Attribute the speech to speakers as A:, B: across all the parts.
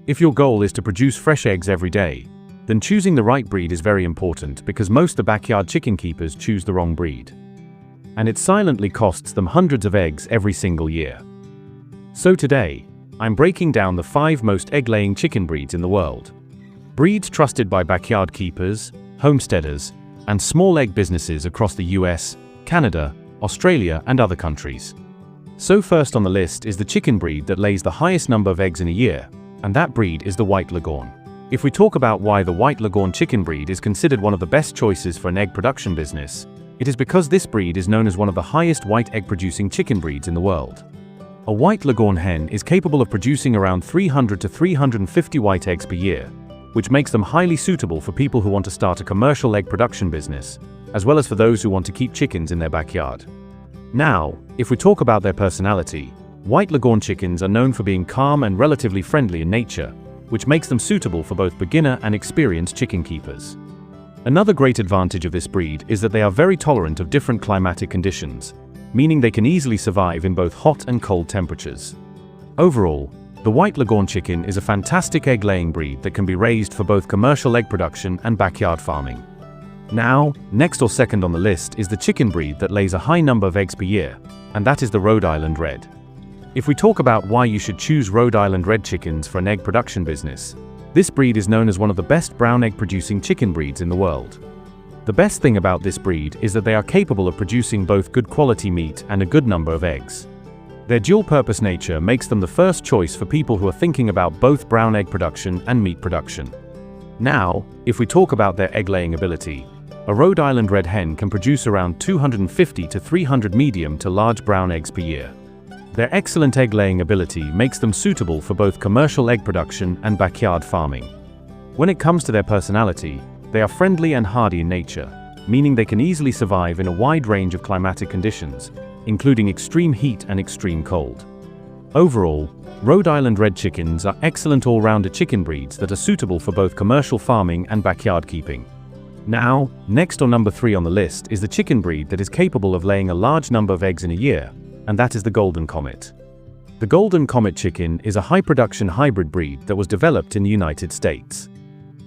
A: If your goal is to produce fresh eggs every day, then choosing the right breed is very important because most of the backyard chicken keepers choose the wrong breed. And it silently costs them hundreds of eggs every single year. So today, I'm breaking down the 5 most egg-laying chicken breeds in the world. Breeds trusted by backyard keepers, homesteaders, and small egg businesses across the US, Canada, Australia, and other countries. So first on the list is the chicken breed that lays the highest number of eggs in a year, and that breed is the white leghorn. If we talk about why the white leghorn chicken breed is considered one of the best choices for an egg production business, it is because this breed is known as one of the highest white egg producing chicken breeds in the world. A white leghorn hen is capable of producing around 300 to 350 white eggs per year, which makes them highly suitable for people who want to start a commercial egg production business, as well as for those who want to keep chickens in their backyard. Now, if we talk about their personality, white leghorn chickens are known for being calm and relatively friendly in nature, which makes them suitable for both beginner and experienced chicken keepers. Another great advantage of this breed is that they are very tolerant of different climatic conditions, meaning they can easily survive in both hot and cold temperatures. Overall, the white leghorn chicken is a fantastic egg-laying breed that can be raised for both commercial egg production and backyard farming. Now, next or second on the list is the chicken breed that lays a high number of eggs per year, and that is the Rhode Island Red. If we talk about why you should choose Rhode Island Red chickens for an egg production business, this breed is known as one of the best brown egg producing chicken breeds in the world. The best thing about this breed is that they are capable of producing both good quality meat and a good number of eggs. Their dual-purpose nature makes them the first choice for people who are thinking about both brown egg production and meat production. Now, if we talk about their egg-laying ability, a Rhode Island Red hen can produce around 250 to 300 medium to large brown eggs per year. Their excellent egg-laying ability makes them suitable for both commercial egg production and backyard farming. When it comes to their personality, they are friendly and hardy in nature, meaning they can easily survive in a wide range of climatic conditions, including extreme heat and extreme cold. Overall, Rhode Island Red chickens are excellent all-rounder chicken breeds that are suitable for both commercial farming and backyard keeping. Now, next or number 3 on the list is the chicken breed that is capable of laying a large number of eggs in a year, and that is the golden comet. The golden comet chicken is a high-production hybrid breed that was developed in the United States.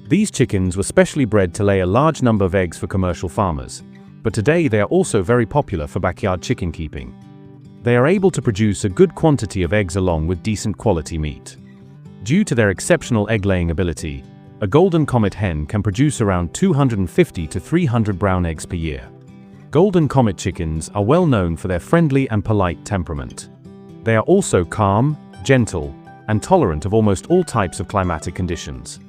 A: These chickens were specially bred to lay a large number of eggs for commercial farmers, but today they are also very popular for backyard chicken keeping. They are able to produce a good quantity of eggs along with decent quality meat. Due to their exceptional egg-laying ability, a golden comet hen can produce around 250 to 300 brown eggs per year. Golden comet chickens are well known for their friendly and polite temperament. They are also calm, gentle, and tolerant of almost all types of climatic conditions.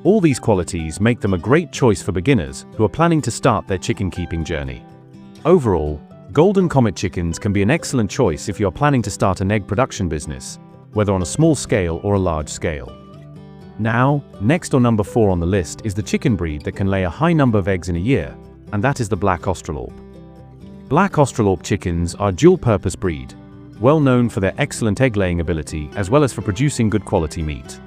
A: All these qualities make them a great choice for beginners who are planning to start their chicken keeping journey. Overall, golden comet chickens can be an excellent choice if you are planning to start an egg production business, whether on a small scale or a large scale. Now, next or number 4 on the list is the chicken breed that can lay a high number of eggs in a year, and that is the black australorp. Black australorp chickens are a dual-purpose breed, well known for their excellent egg-laying ability as well as for producing good quality meat.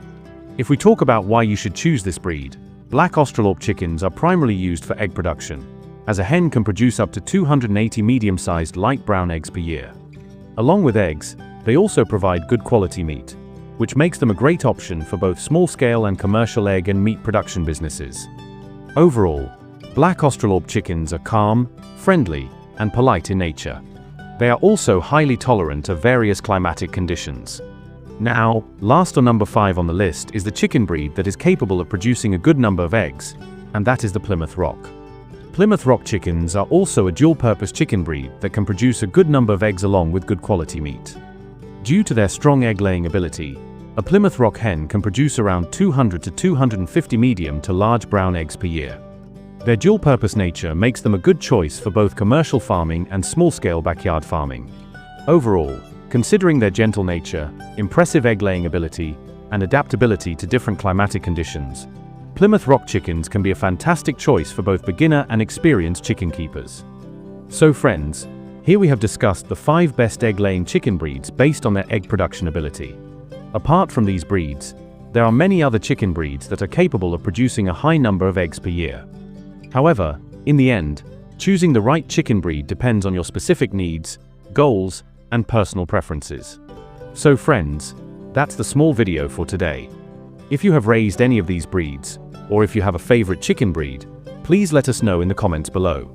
A: If we talk about why you should choose this breed, black australorp chickens are primarily used for egg production, as a hen can produce up to 280 medium-sized light brown eggs per year. Along with eggs, they also provide good quality meat, which makes them a great option for both small-scale and commercial egg and meat production businesses. Overall, black australorp chickens are calm, friendly, and polite in nature. They are also highly tolerant of various climatic conditions. Now, last or number 5 on the list is the chicken breed that is capable of producing a good number of eggs, and that is the Plymouth Rock. Plymouth Rock chickens are also a dual-purpose chicken breed that can produce a good number of eggs along with good quality meat. Due to their strong egg-laying ability, a Plymouth Rock hen can produce around 200 to 250 medium to large brown eggs per year. Their dual-purpose nature makes them a good choice for both commercial farming and small-scale backyard farming. Overall, considering their gentle nature, impressive egg-laying ability, and adaptability to different climatic conditions, Plymouth Rock chickens can be a fantastic choice for both beginner and experienced chicken keepers. So friends, here we have discussed the 5 best egg-laying chicken breeds based on their egg production ability. Apart from these breeds, there are many other chicken breeds that are capable of producing a high number of eggs per year. However, in the end, choosing the right chicken breed depends on your specific needs, goals, and personal preferences. So friends, that's the small video for today. If you have raised any of these breeds, or if you have a favorite chicken breed, please let us know in the comments below.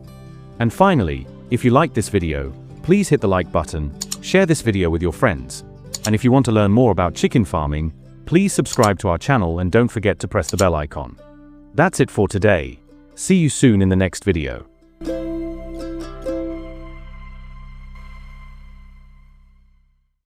A: And finally, if you liked this video, please hit the like button, share this video with your friends. And if you want to learn more about chicken farming, please subscribe to our channel and don't forget to press the bell icon. That's it for today. See you soon in the next video.